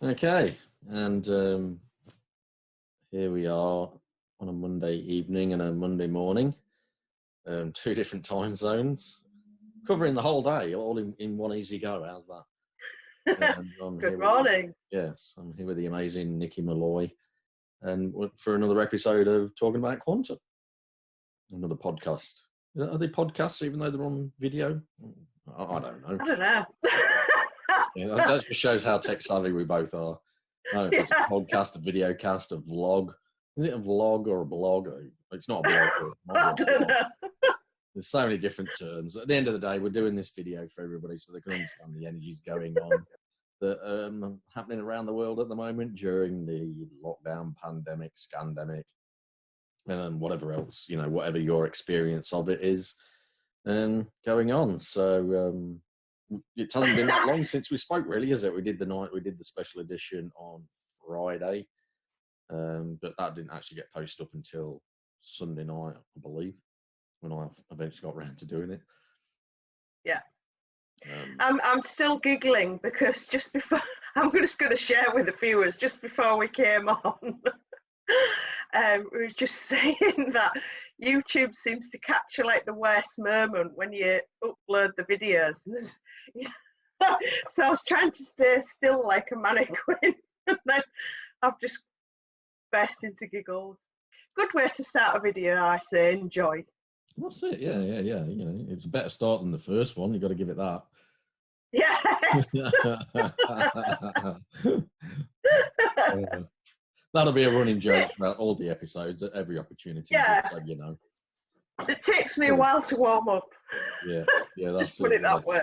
Okay, and here we are on a Monday evening and a Monday morning, two different time zones, covering the whole day, all in one easy go. How's that? Good morning. Yes, I'm here with the amazing Nikki Malloy, and for another episode of Talking About Quantum, another podcast. Are they podcasts even though they're on video? I don't know. I don't know. Yeah, that just shows how tech savvy we both are. No, if it's a podcast, a video cast, a vlog. Is it a vlog or a blog? It's not a blog. I don't know. There's so many different terms. At the end of the day, we're doing this video for everybody so they can understand the energies going on that happening around the world at the moment during the lockdown, pandemic, scandemic, and whatever else, whatever your experience of it is going on. So it hasn't been that long since we spoke, really, is it? We did the special edition on Friday, but that didn't actually get posted up until Sunday night, I believe, when I eventually got around to doing it. Yeah. I'm still giggling because just before, I'm just going to share with the viewers, just before we came on, we were just saying that YouTube seems to capture like the worst moment when you upload the videos. So I was trying to stay still like a mannequin, and then I've just burst into giggles. Good way to start a video, I say. Enjoy. That's it. Yeah. It's a better start than the first one. You've got to give it that. Yes. That'll be a running joke throughout all the episodes at every opportunity. Yeah. So, It takes me a while to warm up. Yeah. That's just put it that way.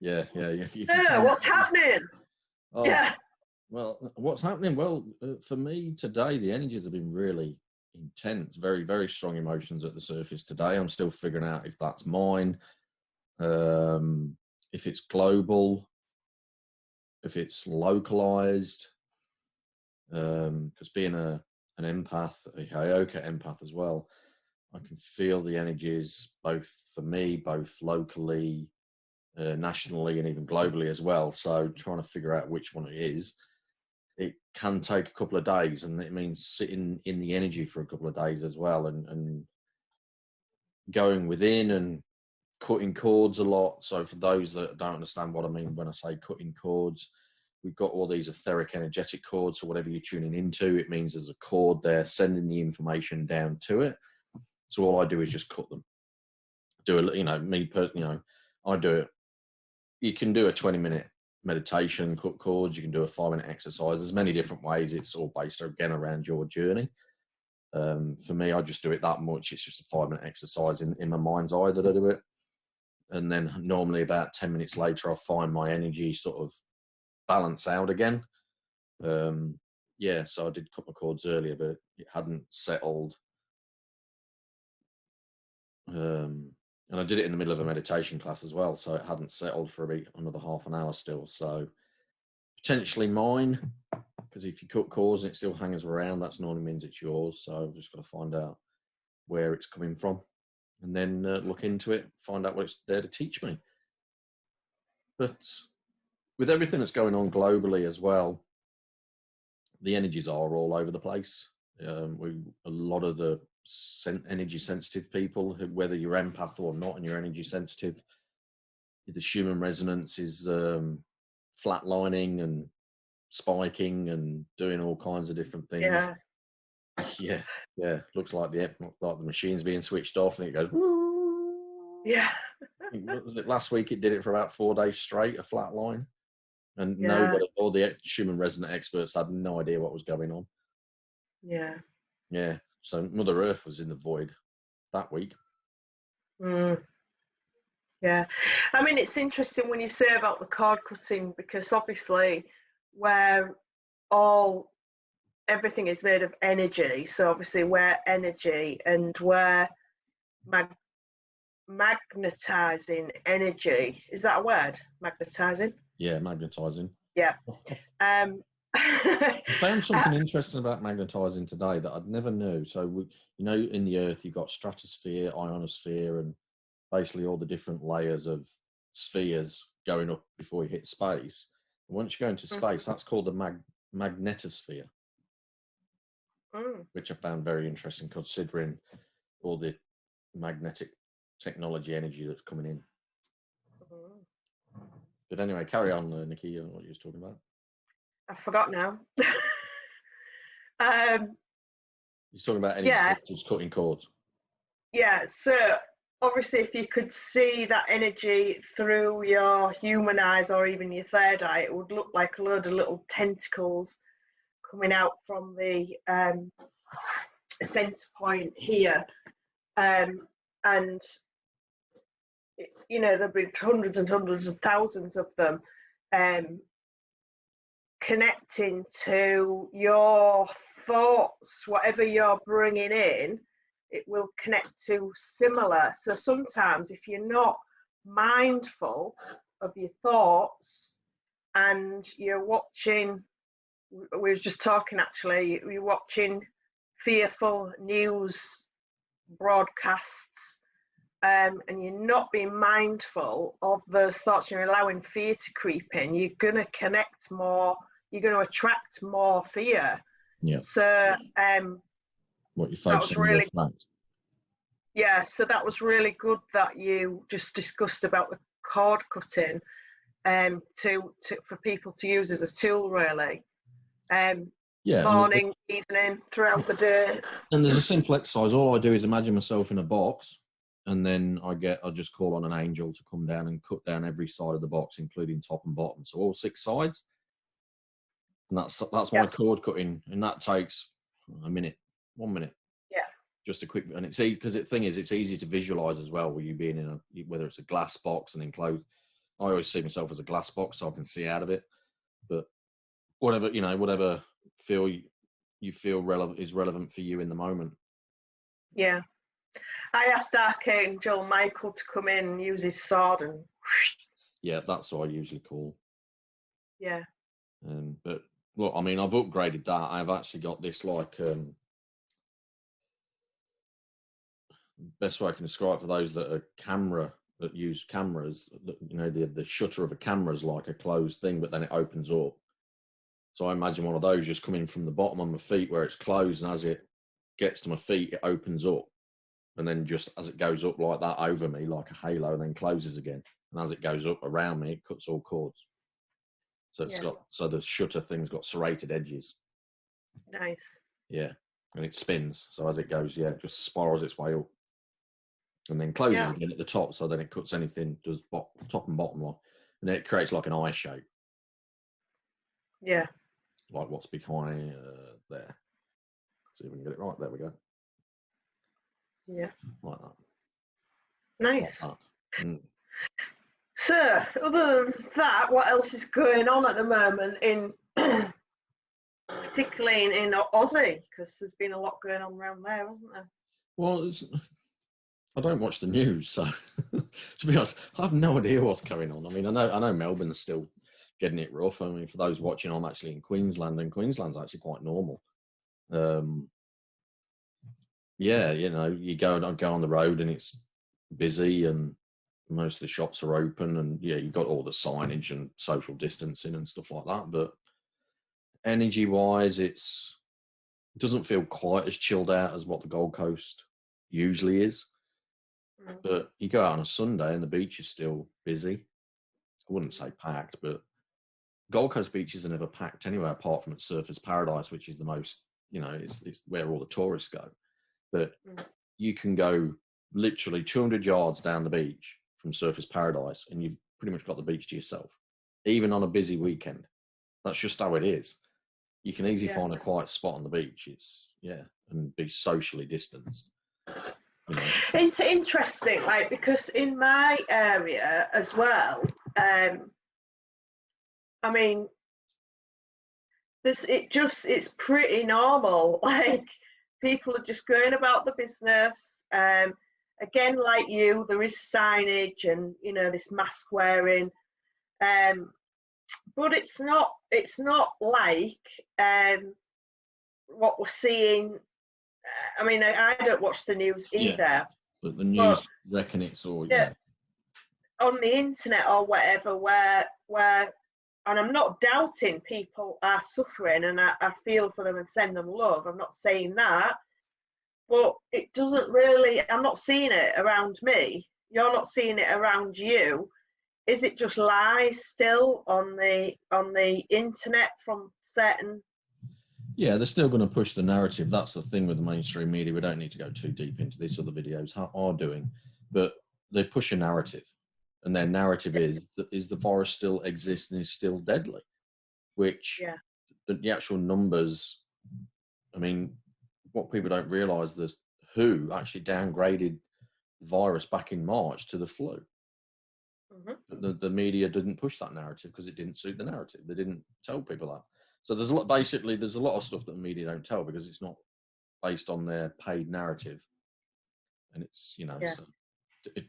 Yeah. What's happening? Oh, yeah. Well, what's happening? Well, for me today, the energies have been really intense, very, very strong emotions at the surface today. I'm still figuring out if that's mine, if it's global, if it's localized, because being an empath, a Hyoka empath as well, I can feel the energies both for me, both locally, nationally, and even globally as well. So trying to figure out which one it is, it can take a couple of days, and it means sitting in the energy for a couple of days as well, and going within and cutting cords a lot. So for those that don't understand what I mean when I say cutting cords, we've got all these etheric energetic cords. So whatever you're tuning into, it means there's a cord there sending the information down to it. So all I do is just cut them. Me personally, I do it. You can do a 20-minute meditation, cut cords. You can do a 5-minute exercise. There's many different ways. It's all based again around your journey. For me, I just do it that much. It's just a 5-minute exercise in my mind's eye that I do it. And then normally about 10 minutes later, I'll find my energy sort of balance out again. So I did cut my cords earlier, but it hadn't settled. And I did it in the middle of a meditation class as well, so it hadn't settled for another half an hour still. So potentially mine, because if you cut cords and it still hangs around, that normally means it's yours. So I've just got to find out where it's coming from, and then look into it, find out what it's there to teach me. But with everything that's going on globally as well, the energies are all over the place. A lot of the energy sensitive people, whether you're empath or not and you're energy sensitive, the human resonance is flatlining and spiking and doing all kinds of different things. Yeah. Looks like the machine's being switched off and it goes. Yeah. Last week it did it for about 4 days straight, a flat line, and nobody, all the human resonant experts had no idea what was going on. Yeah. So Mother Earth was in the void that week. Yeah. I mean, it's interesting when you say about the cord cutting, because obviously everything is made of energy. So obviously we're energy, and we're magnetizing energy. Is that a word? Magnetizing? Yeah, magnetizing. Yeah. I found something interesting about magnetizing today that I'd never knew. So, in the Earth, you've got stratosphere, ionosphere, and basically all the different layers of spheres going up before you hit space. Once you go into space, that's called the magnetosphere, which I found very interesting considering all the magnetic technology energy that's coming in. But anyway, carry on, Nikki, what you was talking about. I forgot now. He's talking about energy sectors cutting cords. Yeah, so obviously if you could see that energy through your human eyes or even your third eye, it would look like a load of little tentacles coming out from the center point here. And you know, there'll be hundreds and hundreds of thousands of them connecting to your thoughts, whatever you're bringing in, it will connect to similar. So sometimes if you're not mindful of your thoughts and you're watching, we were just talking actually, you're watching fearful news broadcasts, and you're not being mindful of those thoughts, you're allowing fear to creep in, you're going to connect more, you're going to attract more fear. Yeah. So what you focus on, really, yeah, so that was really good that you just discussed about the cord cutting for people to use as a tool, really. Morning, evening, throughout the day. And there's a simple exercise. All I do is imagine myself in a box, and then I just call on an angel to come down and cut down every side of the box, including top and bottom, so all 6 sides. And that's my cord cutting, and that takes a minute, 1 minute. Yeah. Just a quick, and it's easy because the thing is, it's easy to visualize as well. With you being in whether it's a glass box and enclosed, I always see myself as a glass box, so I can see out of it. But whatever you feel is relevant for you in the moment. Yeah. I asked Archangel Michael to come in and use his sword and. Yeah, that's what I usually call. Yeah. But look, I mean, I've upgraded that. I've actually got this best way I can describe it for those that use cameras. You know, the shutter of a camera is like a closed thing, but then it opens up. So I imagine one of those just coming from the bottom of my feet where it's closed, and as it gets to my feet, it opens up. And then just as it goes up like that over me, like a halo, and then closes again. And as it goes up around me, it cuts all cords. So it's so the shutter thing's got serrated edges. Nice. Yeah. And it spins. So as it goes, it just spirals its way up. And then closes again at the top. So then it cuts anything, does top and bottom line. And then it creates like an eye shape. Yeah. Like what's behind there. See if we can get it right. There we go. Yeah. Like that. Nice. Like that. So, other than that, what else is going on at the moment particularly in Aussie? Because there's been a lot going on around there, hasn't there? Well, I don't watch the news, so to be honest, I have no idea what's going on. I mean, I know Melbourne's still getting it rough. I mean, for those watching, I'm actually in Queensland, and Queensland's actually quite normal. Yeah, you know, you go on the road and it's busy, and most of the shops are open, and you've got all the signage and social distancing and stuff like that. But energy-wise, it doesn't feel quite as chilled out as what the Gold Coast usually is. But you go out on a Sunday and the beach is still busy. I wouldn't say packed, but Gold Coast beaches are never packed anywhere apart from at Surfers Paradise, which is the most, it's where all the tourists go. But you can go literally 200 yards down the beach from Surfers Paradise and you've pretty much got the beach to yourself, even on a busy weekend. That's just how it is. You can easily find a quiet spot on the beach. And be socially distanced. It's interesting, because in my area as well, I mean, it's pretty normal. People are just going about the business. Again, like you, there is signage and this mask wearing, but it's not like what we're seeing. I mean, I don't watch the news either. But the news reckon it's all on the internet or whatever, where and I'm not doubting people are suffering, and I feel for them and send them love. I'm not saying that, but it doesn't really. I'm not seeing it around me. You're not seeing it around you. Is it just lies still on the internet from certain? Yeah, they're still going to push the narrative. That's the thing with the mainstream media. We don't need to go too deep into this. Other videos are doing, but they push a narrative, and their narrative is the virus still exists and is still deadly, which the actual numbers. I mean, what people don't realise is WHO actually downgraded the virus back in March to the flu. But the media didn't push that narrative because it didn't suit the narrative. They didn't tell people that. So there's a lot. Basically, there's a lot of stuff that the media don't tell because it's not based on their paid narrative, and it's So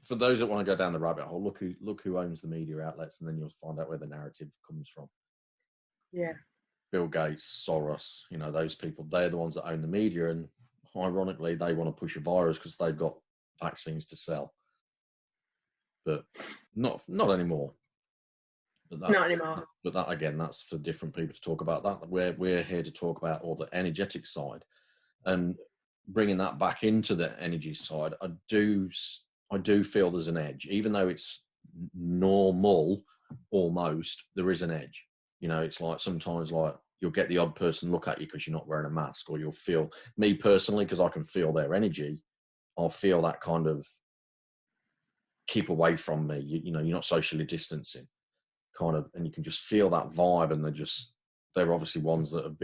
for those that want to go down the rabbit hole, look who owns the media outlets, and then you'll find out where the narrative comes from. Yeah. Bill Gates, Soros, those people. They're the ones that own the media, and ironically, they want to push a virus because they've got vaccines to sell. But not anymore. But not anymore. But that again, that's for different people to talk about that. We're here to talk about all the energetic side, and bringing that back into the energy side. I do feel there's an edge, even though it's normal. Almost there is an edge. It's like sometimes you'll get the odd person look at you because you're not wearing a mask, or you'll feel me personally because I can feel their energy. I'll feel that kind of keep away from me. You're not socially distancing. Kind of, and you can just feel that vibe, and they're obviously ones that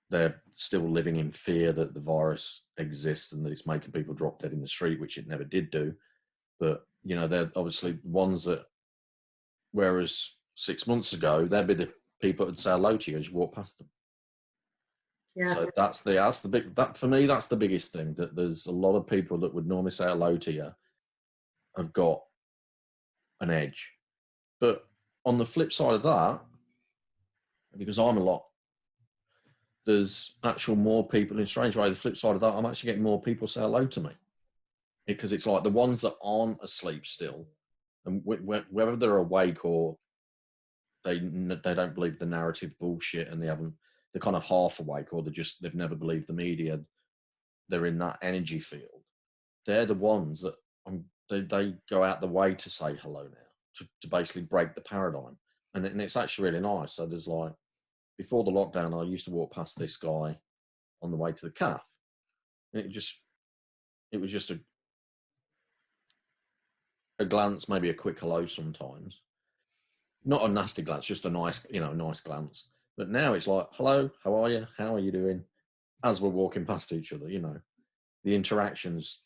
they're still living in fear that the virus exists and that it's making people drop dead in the street, which it never did do. But they're obviously ones that, whereas 6 months ago they'd be the people that would say hello to you as you walk past them. So that's the big, that for me, that's the biggest thing, that there's a lot of people that would normally say hello to you have got an edge. But on the flip side of that, because there's actual more people, in a strange way, the flip side of that, I'm actually getting more people say hello to me. Because it's like the ones that aren't asleep still, and whether they're awake or they don't believe the narrative bullshit, and they're kind of half awake, or they've never believed the media, they're in that energy field. They're the ones that they go out the way to say hello now, to basically break the paradigm. And it's actually really nice. So there's before the lockdown, I used to walk past this guy on the way to the calf. And it was just a glance, maybe a quick hello sometimes. Not a nasty glance, just a nice, nice glance. But now it's like, hello, how are you? How are you doing? As we're walking past each other, the interactions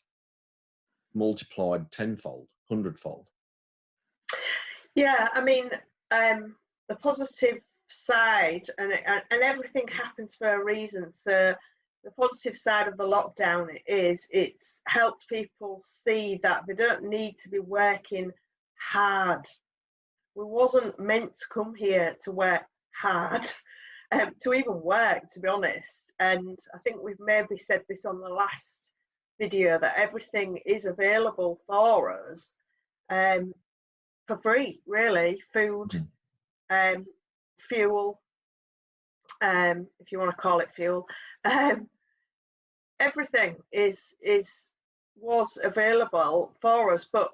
multiplied tenfold, hundredfold. Yeah, I mean, the positive side, and everything happens for a reason. So the positive side of the lockdown is it's helped people see that they don't need to be working hard. We wasn't meant to come here to work hard, to even work, to be honest. And I think we've maybe said this on the last video, that everything is available for us for free, really. Food, fuel, if you want to call it fuel, everything was available for us. But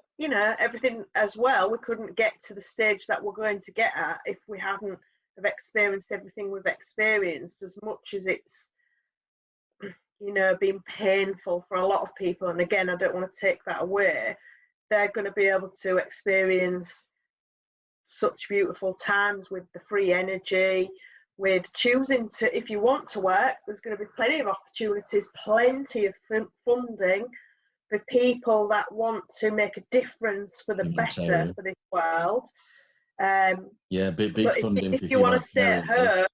everything as well, we couldn't get to the stage that we're going to get at if we hadn't have experienced everything we've experienced, as much as it's been painful for a lot of people. And again, I don't want to take that away. They're going to be able to experience such beautiful times with the free energy, with choosing to, if you want to work, there's going to be plenty of opportunities, plenty of funding for people that want to make a difference for the better for this world. Big funding. If you want to stay at home,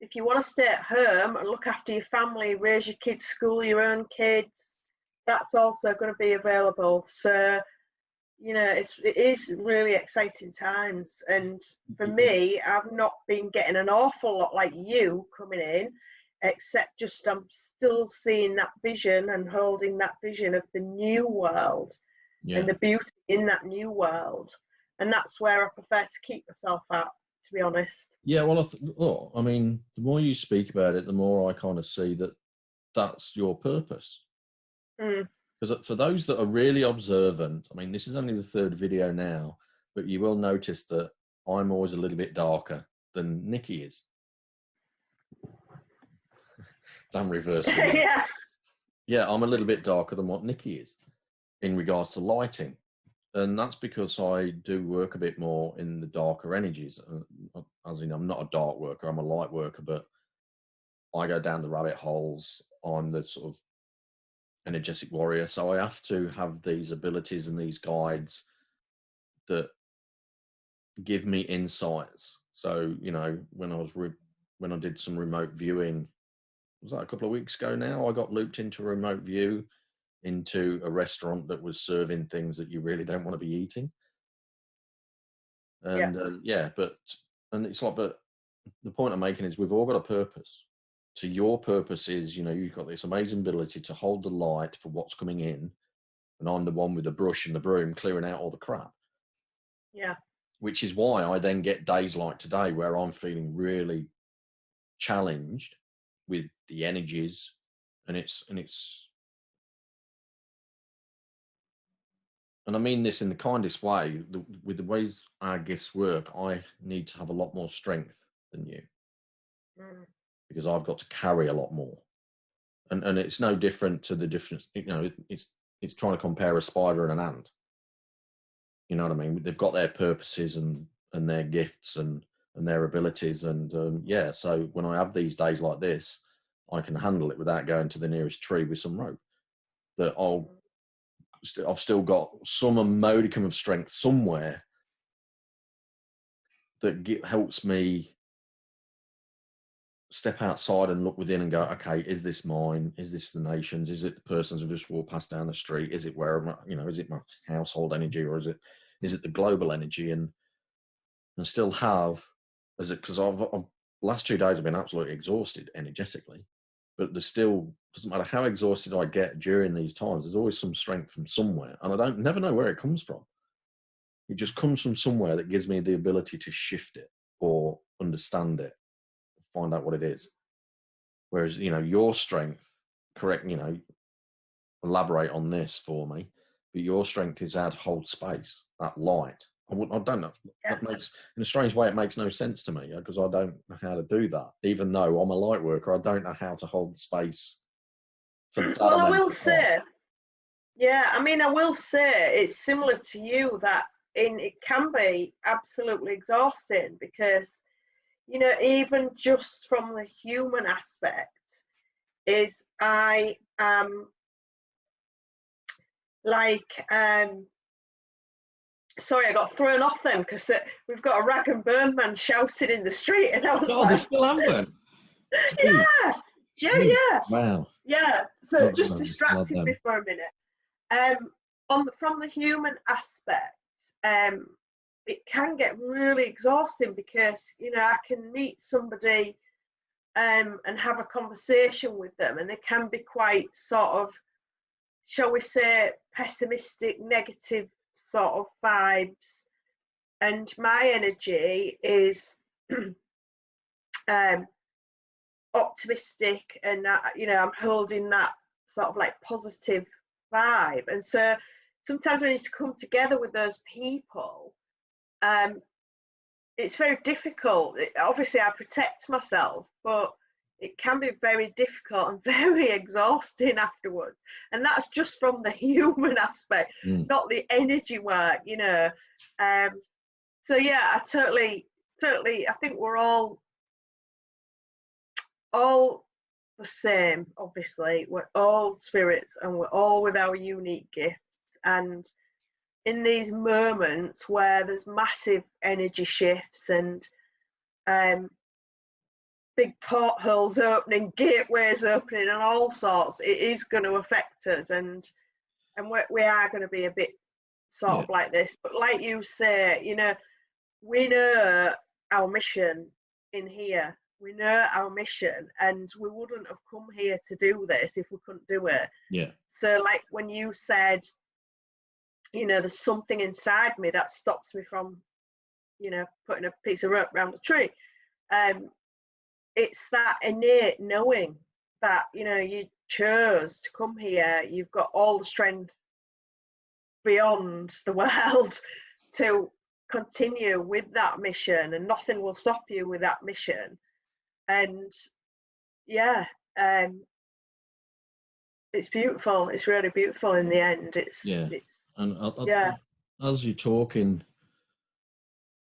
if you want to stay at home and look after your family, raise your kids, school your own kids, that's also going to be available. So it is really exciting times. And for me, I've not been getting an awful lot like you coming in, except just I'm still seeing that vision and holding that vision of the new world and the beauty in that new world. and that's where I prefer to keep myself at, to be honest. Yeah, well, I mean, the more you speak about it, the more I kind of see that that's your purpose. Because for those that are really observant, I mean, this is only the 3rd video now, but you will notice that I'm always a little bit darker than Nikki is. Damn reverse. Yeah. Yeah, I'm a little bit darker than what Nikki is in regards to lighting. And that's because I do work a bit more in the darker energies. As in, I'm not a dark worker, I'm a light worker, but I go down the rabbit holes. I'm the sort of energetic warrior. So I have to have these abilities and these guides that give me insights. So, you know, when I did some remote viewing, was that a couple of weeks ago now? I got looped into a remote view into a restaurant that was serving things that you really don't want to be eating. And and it's like, but the point I'm making is we've all got a purpose. So your purpose is, you know, you've got this amazing ability to hold the light for what's coming in, and I'm the one with the brush and the broom clearing out all the crap. Yeah. Which is why I then get days like today where I'm feeling really challenged with the energies, and I mean this in the kindest way, with the ways our gifts work, I need to have a lot more strength than you, because I've got to carry a lot more. And it's no different to the difference, you know, it's trying to compare a spider and an ant. You know what I mean? They've got their purposes and their gifts and their abilities. And yeah, so when I have these days like this, I can handle it without going to the nearest tree with some rope. That I've still got some modicum of strength somewhere that helps me step outside and look within and go, okay, is this mine? Is this the nation's? Is it the person's who just walked past down the street? Is it where, you know, is it my household energy, or is it the global energy? And still have, because I've last 2 days have been absolutely exhausted energetically, but there's still, doesn't matter how exhausted I get during these times, there's always some strength from somewhere, and I never know where it comes from. It just comes from somewhere that gives me the ability to shift it or understand it, find out what it is. Whereas, you know, your strength, correct, you know, elaborate on this for me, but your strength is how to hold space, that light. I don't know. Yeah. That makes, in a strange way, it makes no sense to me, because I don't know how to do that. Even though I'm a light worker, I don't know how to hold the space for that. Well, I will say, yeah, I mean, I will say it's similar to you, that it can be absolutely exhausting, because, you know, even just from the human aspect, is I am like, sorry, I got thrown off then, because we've got a rag and burn man shouting in the street, and I was like, they still have them. Yeah. Wow. Yeah. So just distracted me for a minute. From the human aspect, it can get really exhausting, because, you know, I can meet somebody and have a conversation with them, and they can be quite sort of, shall we say, pessimistic, negative sort of vibes, and my energy is optimistic, and you know, I'm holding that sort of like positive vibe. And so sometimes when you come together with those people, it's very difficult. Obviously I protect myself, but it can be very difficult and very exhausting afterwards, and that's just from the human aspect, not the energy work, you know. So yeah, I totally, I think we're all the same. Obviously we're all spirits, and we're all with our unique gifts, and in these moments where there's massive energy shifts and big portholes opening, gateways opening, and all sorts, it is going to affect us, and we are going to be a bit sort of like this. But like you say, you know, we know our mission in here. We know our mission, and we wouldn't have come here to do this if we couldn't do it. Yeah. So like when you said you know, there's something inside me that stops me from, you know, putting a piece of rope around the tree. It's that innate knowing that, you know, you chose to come here, you've got all the strength beyond the world to continue with that mission, and nothing will stop you with that mission. And yeah, it's beautiful. It's really beautiful in the end. It's and yeah. As you're talking,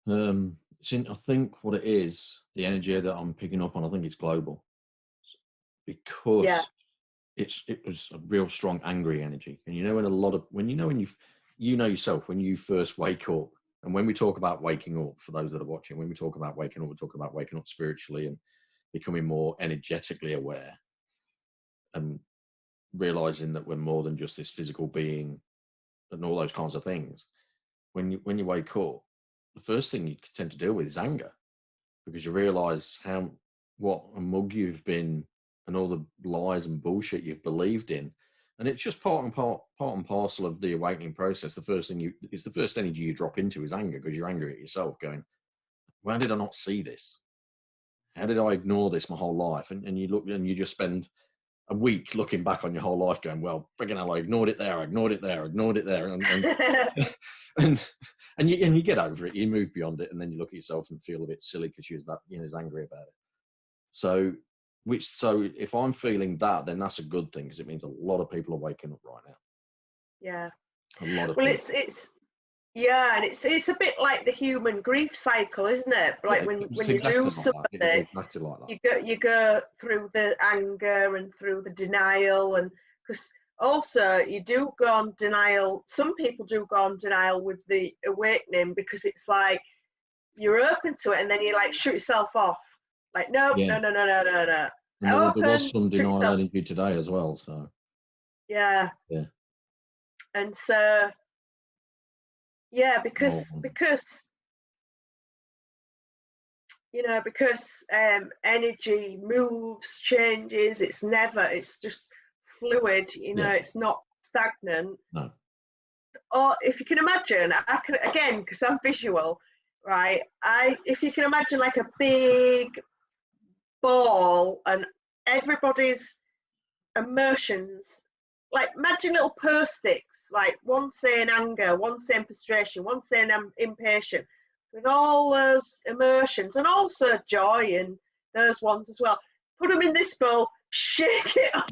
I think what it is, the energy that I'm picking up on, I think it's global, because it was a real strong angry energy. And you know, when you know yourself, when you first wake up, and when we talk about waking up, for those that are watching, when we talk about waking up, we're talking about waking up spiritually and becoming more energetically aware, and realizing that we're more than just this physical being and all those kinds of things. When you wake up, the first thing you tend to deal with is anger, because you realize what a mug you've been and all the lies and bullshit you've believed in. And it's just part and parcel of the awakening process. The first energy you drop into is anger, because you're angry at yourself, going, why did I not see this? How did I ignore this my whole life? And you look, and you just spend a week looking back on your whole life going, well, friggin' hell, I ignored it there, I ignored it there, I ignored it there. And you get over it, you move beyond it, and then you look at yourself and feel a bit silly because you're that, you know, is angry about it. So if I'm feeling that, then that's a good thing, because it means a lot of people are waking up right now. Yeah. A lot of people. And it's a bit like the human grief cycle, isn't it? Like when you lose something, you go through the anger and through the denial, and because also you do go on denial. Some people do go on denial with the awakening, because it's like you're open to it, and then you like shoot yourself off. Like, no. And there was some denial energy today as well. So yeah. And so because you know, because energy moves, changes. It's just fluid. You know, it's not stagnant. No. Or if you can imagine, I can, again, because I'm visual, right? If you can imagine like a big ball, and everybody's emotions, like imagine little post-its, like one saying anger, one saying frustration, one saying impatient, with all those emotions, and also joy and those ones as well. Put them in this bowl, shake it up,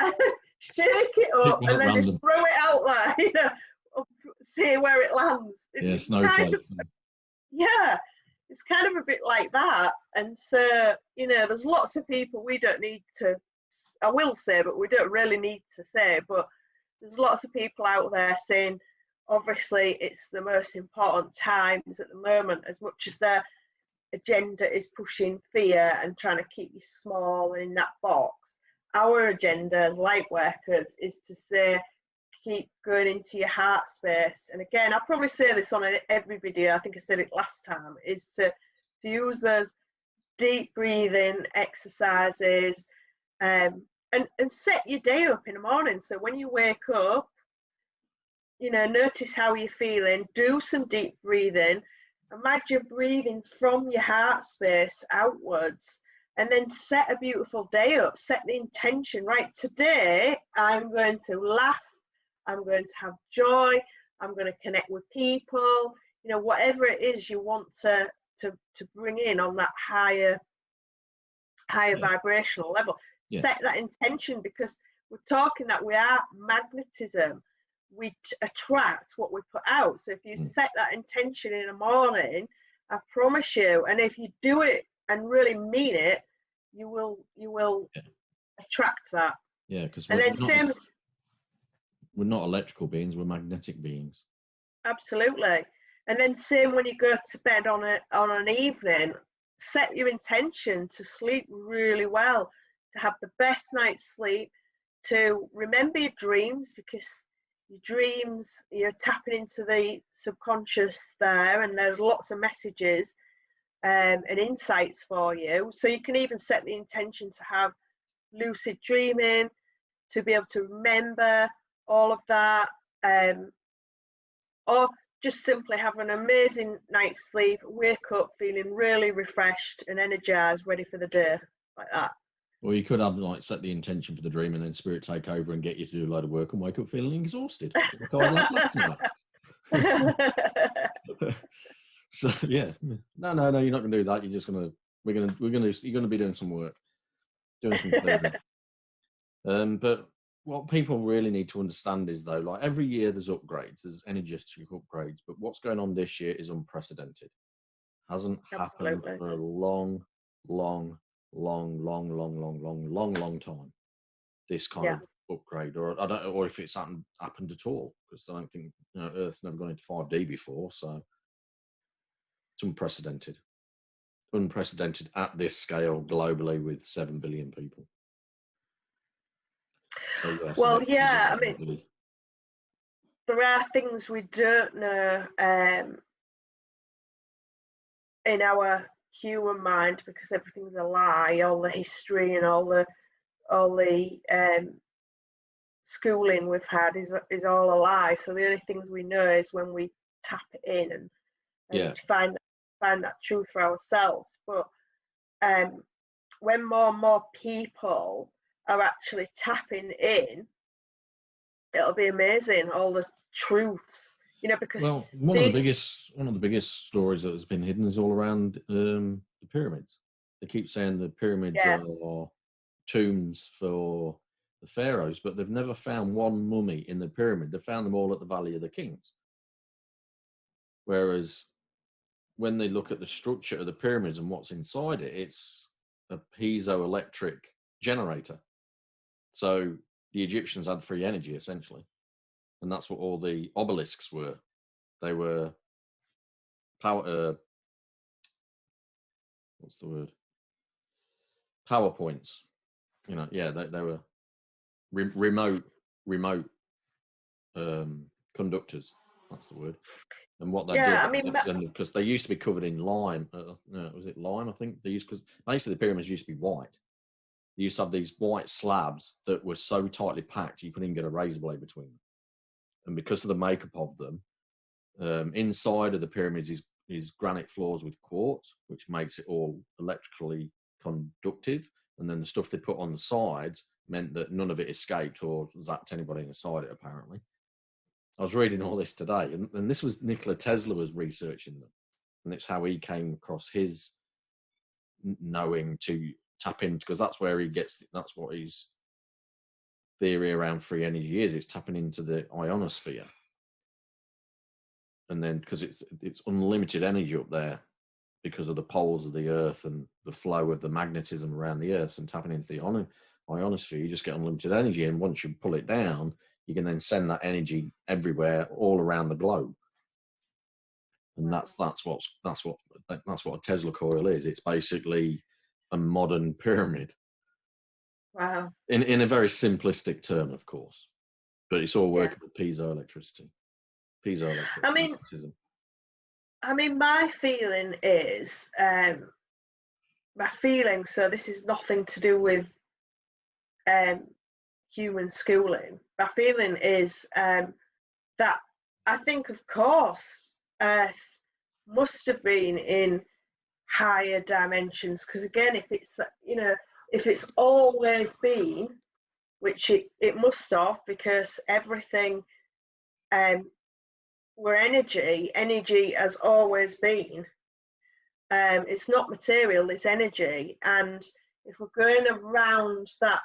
and then just throw it out there, you know, see where it lands. It's snowflake. It's kind of a bit like that. And so, you know, there's lots of people we don't need to, I will say, but we don't really need to say, but there's lots of people out there saying, obviously, it's the most important times at the moment, as much as their agenda is pushing fear and trying to keep you small and in that box. Our agenda as light workers is to say, keep going into your heart space. And again, I'll probably say this on every video, I think I said it last time, is to use those deep breathing exercises, and set your day up in the morning. So when you wake up, you know, notice how you're feeling, do some deep breathing, imagine breathing from your heart space outwards, and then set a beautiful day up, set the intention, right, today I'm going to laugh, I'm going to have joy, I'm going to connect with people, you know, whatever it is you want to bring in on that higher vibrational level. Set that intention, because we're talking that we are magnetism. We attract what we put out. So if you set that intention in the morning, I promise you, and if you do it and really mean it, you will attract that. Yeah, because we're not electrical beings, we're magnetic beings. Absolutely. And then same when you go to bed on an evening, set your intention to sleep really well, to have the best night's sleep, to remember your dreams, because your dreams, you're tapping into the subconscious there, and there's lots of messages and insights for you. So you can even set the intention to have lucid dreaming, to be able to remember all of that. or just simply have an amazing night's sleep, wake up feeling really refreshed and energized, ready for the day, like that. Or you could have like set the intention for the dream and then spirit take over and get you to do a load of work and wake up feeling exhausted, like I had last night. So yeah, no, you're not going to do that. You're just going to you're going to be doing some work, doing some clearing. But what people really need to understand is, though, like every year there's upgrades, there's energetic upgrades, but what's going on this year is unprecedented. Hasn't happened for a long time. This kind of upgrade, or I don't know, or if it's happened at all, because I don't think Earth's never gone into 5D before, so it's unprecedented at this scale globally with 7 billion people. So, yes, well, yeah, I mean, there are things we don't know in our human mind, because everything's a lie. All the history and all the schooling we've had is all a lie. So the only things we know is when we tap in and find that truth for ourselves. But when more and more people are actually tapping in, it'll be amazing, all the truths, because one of the biggest stories that has been hidden is all around the pyramids. They keep saying the pyramids are tombs for the pharaohs, but they've never found one mummy in the pyramid. They found them all at the Valley of the Kings. Whereas when they look at the structure of the pyramids and what's inside it, it's a piezoelectric generator. So the Egyptians had free energy, essentially. And that's what all the obelisks were. They were power, what's the word? PowerPoints. They were remote conductors. That's the word. And what they do, because they used to be covered in lime. Was it lime? I think they used, because basically the pyramids used to be white. They used to have these white slabs that were so tightly packed you couldn't even get a razor blade between them. And because of the makeup of them, inside of the pyramids is granite floors with quartz, which makes it all electrically conductive. And then the stuff they put on the sides meant that none of it escaped or zapped anybody inside it, apparently. I was reading all this today, and this was Nikola Tesla was researching them. And it's how he came across his knowing to tap into, because that's where that's what his theory around free energy is. It's tapping into the ionosphere. And then, because it's unlimited energy up there because of the poles of the Earth and the flow of the magnetism around the Earth, and tapping into the ionosphere, you just get unlimited energy. And once you pull it down, you can then send that energy everywhere, all around the globe. And that's what a Tesla coil is. It's basically a modern pyramid. Wow. In a very simplistic term, of course, but it's all working with piezoelectricity. I mean, my feeling is, so this is nothing to do with human schooling. My feeling is that I think, of course, Earth must have been in higher dimensions, because again, if it's always been, which it must have, because everything where energy has always been. It's not material, it's energy. And if we're going around that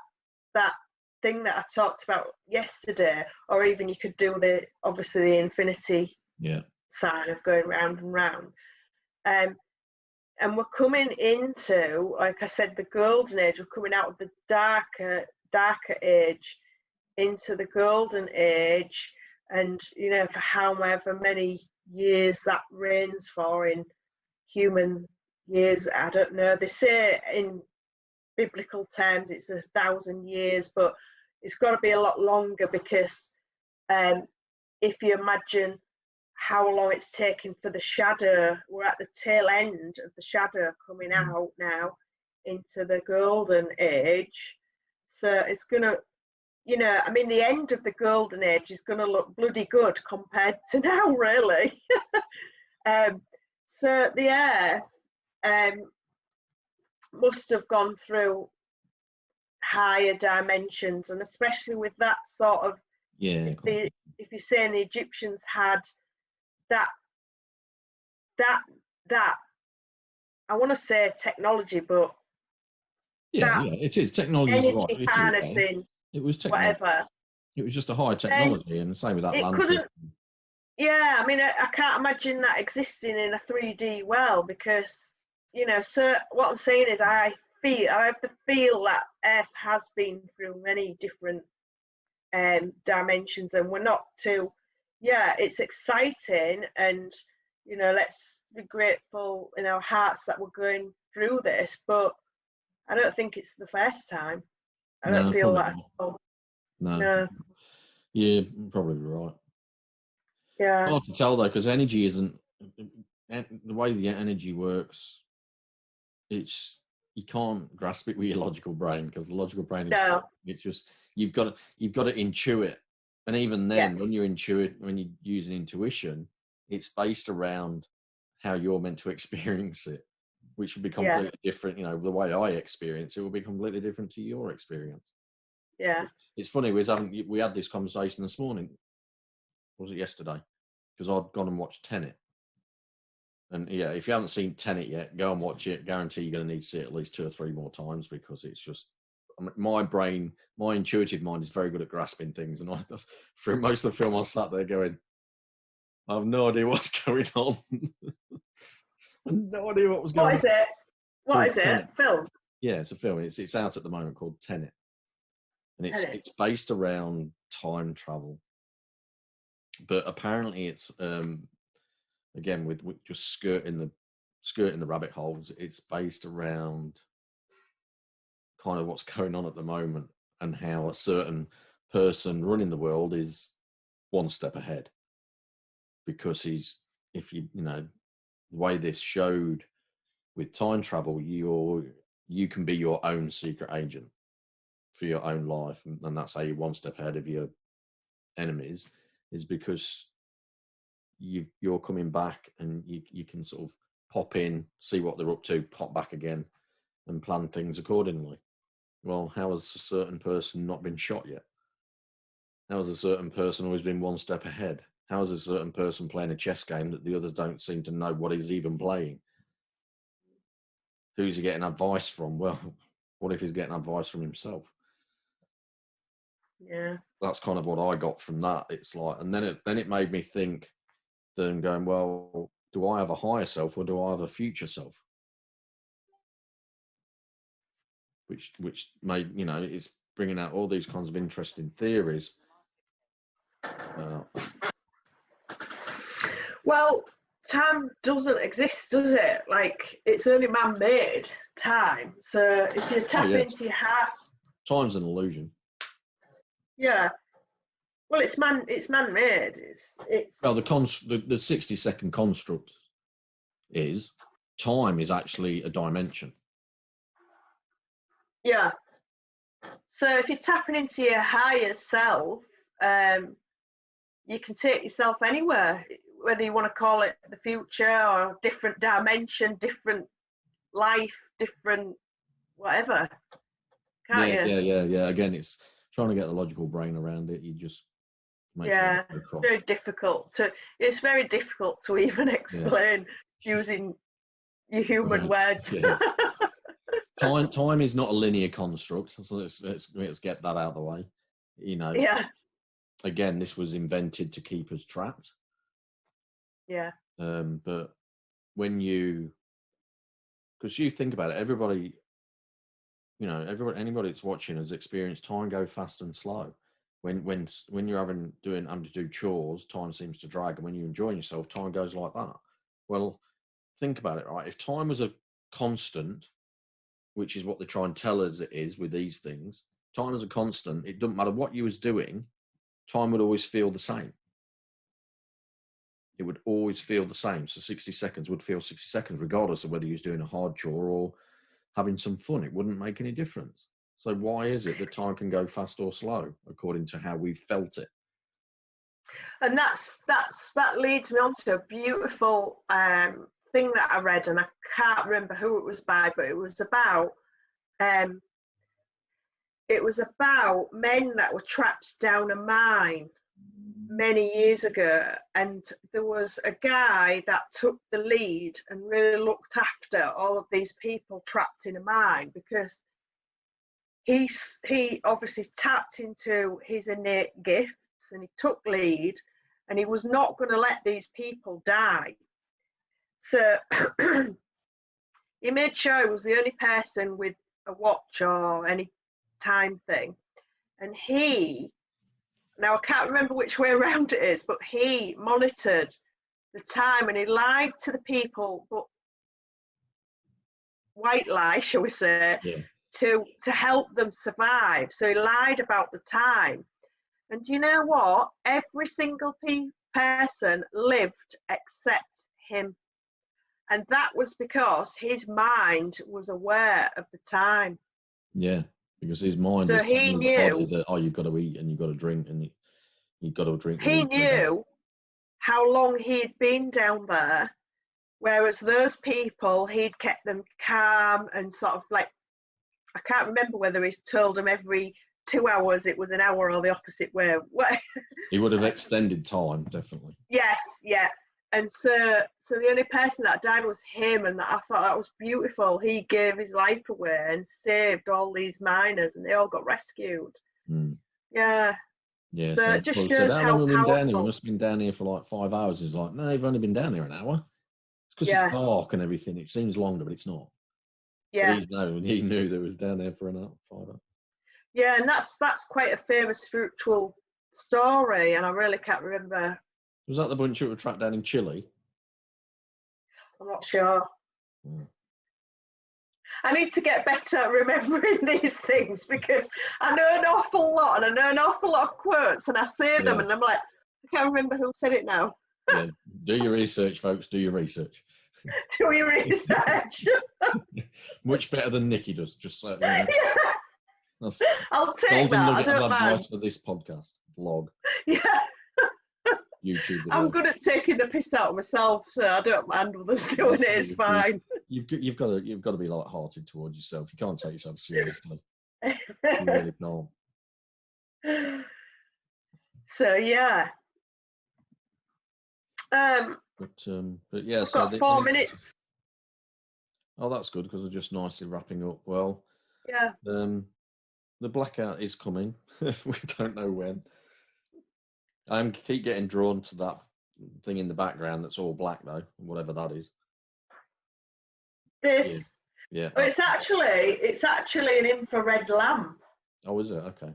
thing that I talked about yesterday, or even you could do obviously the infinity sign of going round and round. And we're coming into, like I said, the golden age. We're coming out of the darker age into the golden age. And, for however many years that reigns for in human years, I don't know. They say in biblical terms it's 1,000 years, but it's got to be a lot longer, because if you imagine how long it's taken for the shadow, we're at the tail end of the shadow coming out now into the golden age. So it's going to, you know, I mean, the end of the golden age is going to look bloody good compared to now, really. So the Earth must have gone through higher dimensions, and especially with that sort of, Yeah. if you're saying the Egyptians had that I want to say technology, but yeah, it is. Technology is right. energy harnessing, It was technology. whatever. It was just a high technology, and the same with It Atlantis. couldn't. Yeah, I mean, I can't imagine that existing in a 3D world, because, you know, so what I'm saying is I have to feel that Earth has been through many different dimensions, and we're not too, yeah, it's exciting, and, you know, let's be grateful in our hearts that we're going through this, but I don't think it's the first time. I don't feel that. No. Yeah, probably right. Yeah. Hard to tell though, because energy isn't the way the energy works. It's, you can't grasp it with your logical brain, because the logical brain is it's just you've got to intuit, and even then, when you're using intuition, it's based around how you're meant to experience it, which would be completely different. You know, the way I experience it will be completely different to your experience. Yeah. It's funny, we had this conversation this morning. Was it yesterday? Because I'd gone and watched Tenet. And yeah, if you haven't seen Tenet yet, go and watch it. Guarantee you're going to need to see it at least 2 or 3 more times, because it's just, my brain, my intuitive mind is very good at grasping things. And through most of the film, I sat there going, I have no idea what's going on. I have no idea what was going on. What is it? What is it? Film? Yeah, it's a film. It's out at the moment, called Tenet. And it's based around time travel. But apparently it's, again, with just skirting the rabbit holes, it's based around kind of what's going on at the moment, and how a certain person running the world is one step ahead, because the way this showed with time travel, you can be your own secret agent for your own life, and that's how you're one step ahead of your enemies, is because you're coming back, and you can sort of pop in, see what they're up to, pop back again, and plan things accordingly. Well, how has a certain person not been shot yet? How has a certain person always been one step ahead? How is a certain person playing a chess game that the others don't seem to know what he's even playing? Who's he getting advice from? Well, what if he's getting advice from himself? Yeah. That's kind of what I got from that. It's like, and then it made me think, then going, well, do I have a higher self, or do I have a future self? Which made, it's bringing out all these kinds of interesting theories. Well, time doesn't exist, does it? Like, it's only man-made time. So if you tap into your heart, time's an illusion. Yeah. Well, it's man-made. It's well, the 60-second construct is time is actually a dimension. Yeah. So if you're tapping into your higher self, you can take yourself anywhere, whether you want to call it the future or different dimension, different life, different whatever. Can't you? Yeah. Again, it's trying to get the logical brain around it. You just make sure very difficult to. It's very difficult to even explain using your human words. Yeah. Time is not a linear construct, so let's get that out of the way. Yeah. Again, this was invented to keep us trapped. Yeah. But because you think about it, everybody, anybody that's watching has experienced time go fast and slow. When you're having to do chores, time seems to drag, and when you're enjoying yourself, time goes like that. Well, think about it, right? If time was a constant, which is what they try and tell us it is with these things, time is a constant. It doesn't matter what you was doing, time would always feel the same. It would always feel the same. So 60 seconds would feel 60 seconds, regardless of whether you was doing a hard chore or having some fun. It wouldn't make any difference. So why is it that time can go fast or slow according according to how we felt it. And that leads me on to a beautiful thing that I read, and I can't remember who it was by, but it was about men that were trapped down a mine many years ago, and there was a guy that took the lead and really looked after all of these people trapped in a mine, because he obviously tapped into his innate gifts and he took lead, and he was not going to let these people die. So he made sure he was the only person with a watch or any time thing. And now I can't remember which way around it is, but he monitored the time and he lied to the people, but white lie, shall we say, to help them survive. So he lied about the time. And you know what? Every single person lived except him. And that was because his mind was aware of the time. Yeah, because his mind was telling the body that, oh, you've got to eat and you've got to drink and you've got to drink. He knew how long he'd been down there, whereas those people, he'd kept them calm and sort of like, I can't remember whether he's told them every 2 hours it was an hour or the opposite way. He would have extended time, definitely. Yes, yeah. And so the only person that died was him, and I thought that was beautiful. He gave his life away and saved all these miners, and they all got rescued. Mm. Yeah. Yeah. So it just shows how long have we been down here? We powerful. must have been down here for like 5 hours. It's like, no, you've only been down here an hour. It's because it's dark and everything. It seems longer, but it's not. Yeah. But he knew that it was down there for an hour, 5 hours. Yeah, and that's quite a famous spiritual story, and I really can't remember. Was that the bunch that were trapped down in Chile? I'm not sure. Mm. I need to get better at remembering these things, because I know an awful lot, and I know an awful lot of quotes, and I say them, and I'm like, I can't remember who said it now. Yeah, do your research, folks. Do your research. Do your research. Much better than Nikki does. Just so. Yeah. That's I'll take that. I don't mind. For this podcast vlog. Yeah. YouTube. I'm good at taking the piss out of myself, so I don't mind others doing it. It's fine. You've got to be light-hearted towards yourself. You can't take yourself seriously. You really can't. So yeah. But yeah. We've got 4 minutes. Oh, that's good, because we're just nicely wrapping up. Well. Yeah. The blackout is coming. We don't know when. I keep getting drawn to that thing in the background that's all black, though, whatever that is. This? Yeah. Oh, it's actually an infrared lamp. Oh, is it? Okay.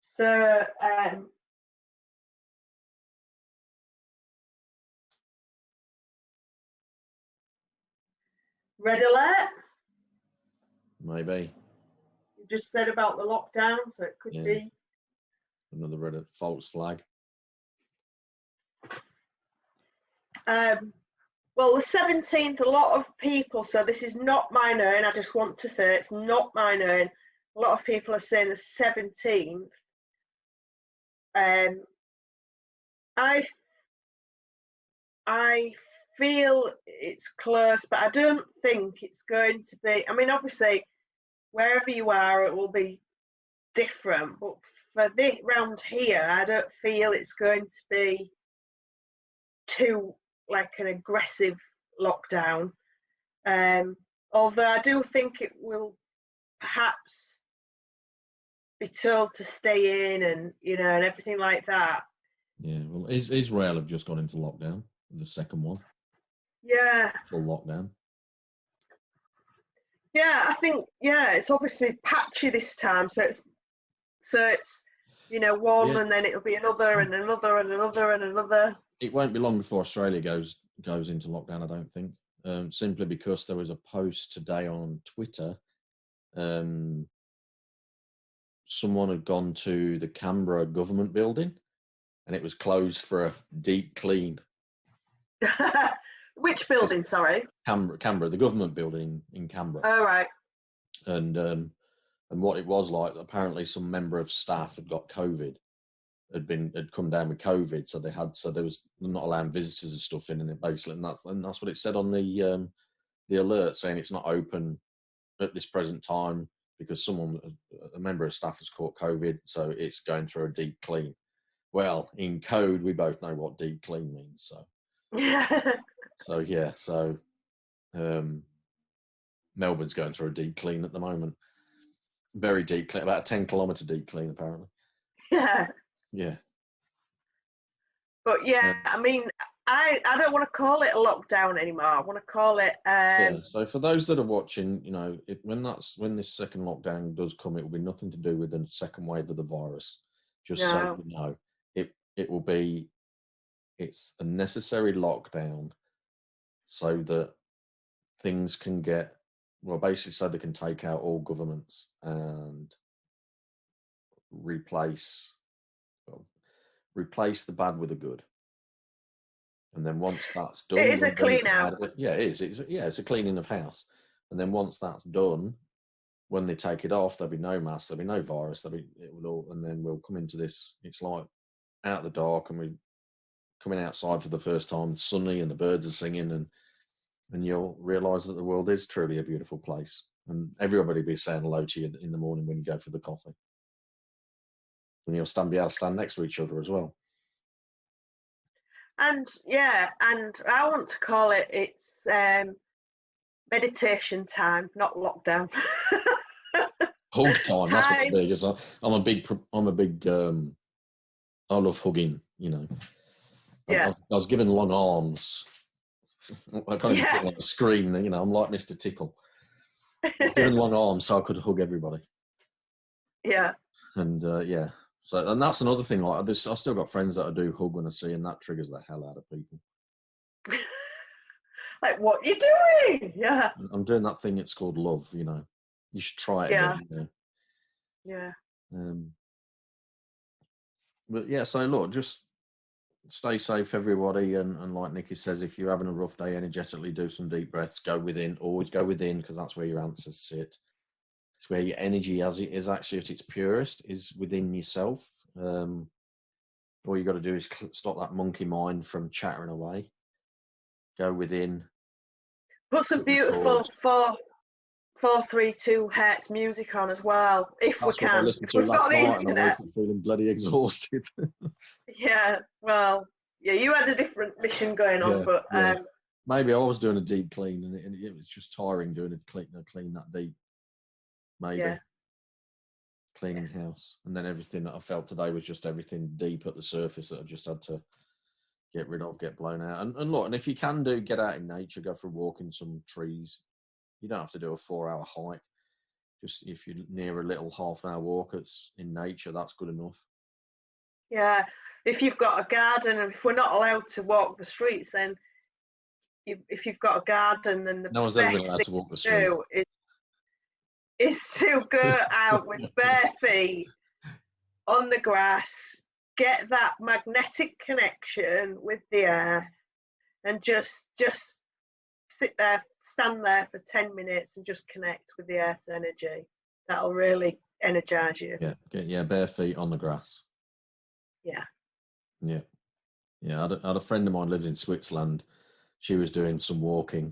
So, red alert? Maybe. You just said about the lockdown, so it could be. Another red false flag. Well, the 17th, a lot of people, so this is not my own, I just want to say it's not my own. A lot of people are saying the 17th. I feel it's close, but I don't think it's going to be. I mean, obviously, wherever you are, it will be different. But for this round here, I don't feel it's going to be too like an aggressive lockdown. Although I do think it will perhaps be told to stay in, and and everything like that. Yeah, well, Israel have just gone into lockdown, the second one. Yeah. Full lockdown. Yeah, I think it's obviously patchy this time, so it's one and then it'll be another and another and another and another. It won't be long before Australia goes into lockdown, I don't think. Simply because there was a post today on Twitter. Someone had gone to the Canberra government building and it was closed for a deep clean. Which building, sorry? Canberra, the government building in Canberra. Oh, right. And And what it was like, apparently some member of staff had got COVID, had come down with COVID, so there was not allowing visitors and stuff in, and it basically, and that's what it said on the alert, saying it's not open at this present time because a member of staff has caught COVID, so it's going through a deep clean. Well, in code, we both know what deep clean means, so Melbourne's going through a deep clean at the moment. Very deep clean, about a 10-kilometre deep clean, apparently. Yeah. Yeah. But yeah, I mean, I don't want to call it a lockdown anymore. I want to call it. Yeah. So for those that are watching, when this second lockdown does come, it will be nothing to do with the second wave of the virus. Just so you know, it will be. It's a necessary lockdown so that things can get, well, basically so they can take out all governments and replace the bad with the good. And then once that's done, it is a clean out. Yeah, it is. It's a cleaning of house. And then once that's done, when they take it off, there'll be no mask, there'll be no virus, and then we'll come into this. It's like out the dark, and we're coming outside for the first time, sunny, and the birds are singing, and you'll realise that the world is truly a beautiful place, and everybody will be saying hello to you in the morning when you go for the coffee, and you'll be able to stand next to each other as well. And yeah, and I want to call it's meditation time, not lockdown. Hug time. That's what it is. I'm a big. I love hugging. Yeah. I was given long arms. I can't even feel like a scream. I'm like Mr. Tickle. Given long arms so I could hug everybody. Yeah. And yeah. So, and that's another thing. Like this, I've still got friends that I do hug when I see, and that triggers the hell out of people. Like, what are you doing? Yeah. I'm doing that thing. It's called love. You should try it. Yeah. Again, Yeah. But yeah, so look, just stay safe, everybody, and like Nikki says, if you're having a rough day, energetically do some deep breaths. Go within. Always go within, because that's where your answers sit. It's where your energy, as it is actually at its purest, is within yourself. All you got to do is stop that monkey mind from chattering away. Go within. Put some beautiful 4-3-2 Hertz music on as well, if That's we what I can. listened If to we've last got the night, and I internet. woke up feeling bloody exhausted. Yeah, well, yeah, you had a different mission going on, but maybe I was doing a deep clean, and it was just tiring doing a clean that deep. Maybe cleaning house, and then everything that I felt today was just everything deep at the surface that I just had to get rid of, get blown out. And look, and if you can get out in nature, go for a walk in some trees. You don't have to do a 4-hour hike. Just if you're near a little half-an-hour walk, it's in nature, that's good enough. Yeah, if you've got a garden, and if we're not allowed to walk the streets, then if you've got a garden, then the no one's ever been allowed to walk the street. Is to go out with bare feet on the grass, get that magnetic connection with the earth, and just stand there for 10 minutes and just connect with the earth's energy. That'll really energize you. Yeah, bare feet on the grass. Yeah. I had a friend of mine lives in Switzerland. She was doing some walking.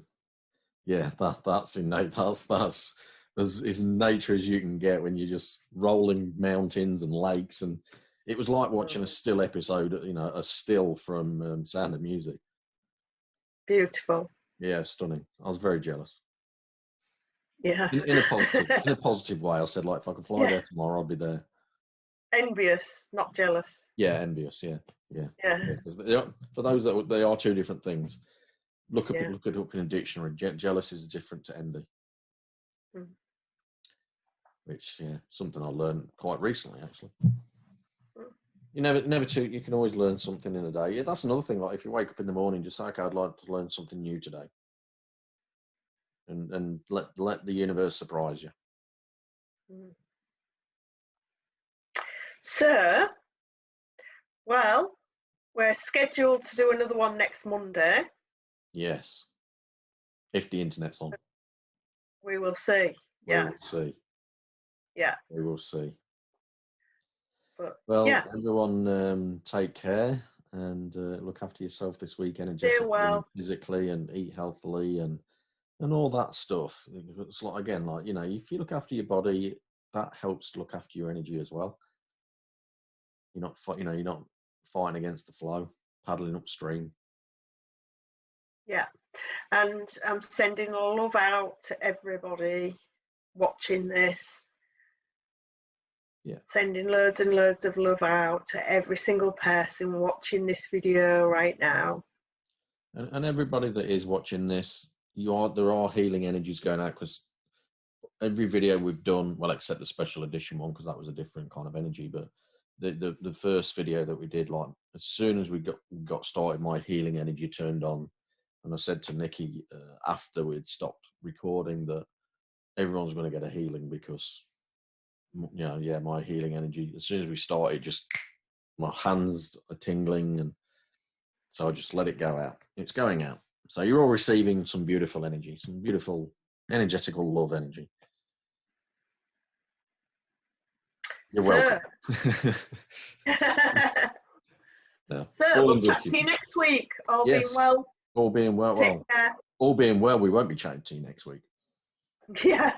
Yeah, that's innate. That's as nature as you can get when you're just rolling mountains and lakes, and it was like watching a still episode. A still from Sound of Music. Beautiful. Yeah, stunning. I was very jealous. Yeah. In a positive way. I said, like, if I could fly there tomorrow, I'd be there. Envious, not jealous. Yeah, envious. Yeah. For those that they are two different things. Look it up in a dictionary. Jealous is different to envy. Which, something I learned quite recently, actually. You can always learn something in a day. Yeah, that's another thing. Like, if you wake up in the morning, just say, okay, I'd like to learn something new today. And let the universe surprise you. So, well, we're scheduled to do another one next Monday. Yes. If the internet's on. We will see. We will see. Yeah. We will see. But well, yeah, everyone, take care and look after yourself this week, energetically, well. physically, and eat healthily, and all that stuff. It's like, again, like, you know, if you look after your body, that helps to look after your energy as well. You're not, you're not fighting against the flow, paddling upstream. Yeah, and I'm sending love out to everybody watching this. Yeah. Sending loads and loads of love out to every single person watching this video right now. And everybody that is watching this, there are healing energies going out, because every video we've done, well, except the special edition one, because that was a different kind of energy, but the first video that we did, like, as soon as we got started, my healing energy turned on. And I said to Nikki after we'd stopped recording that everyone's going to get a healing, because, you know, yeah, my healing energy, as soon as we started, just my hands are tingling, and so I just let it go out. It's going out. So you're all receiving some beautiful energy, some beautiful energetical love energy. You're welcome. Yeah. So we'll chat to you next week. All being well. All being well. Take care. All being well, we won't be chatting to you next week. Yeah.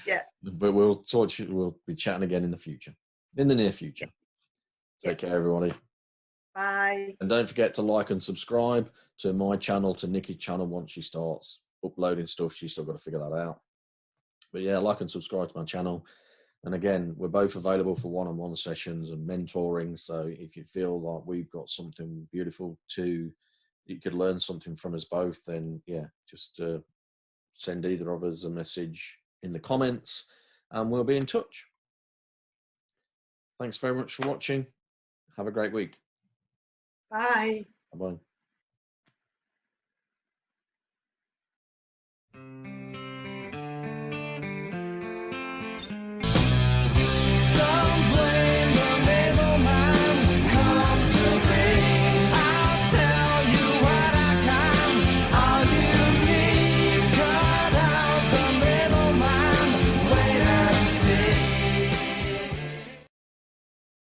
Yeah. But we'll be chatting again in the near future. Take care, everybody. Bye. And don't forget to like and subscribe to my channel, to Nikki's channel. Once she starts uploading stuff, she's still got to figure that out. But yeah, like and subscribe to my channel. And again, we're both available for one-on-one sessions and mentoring. So if you feel like we've got something beautiful you could learn something from us both, then yeah, just send either of us a message in the comments and we'll be in touch. Thanks very much for watching. Have a great week. Bye. Bye-bye.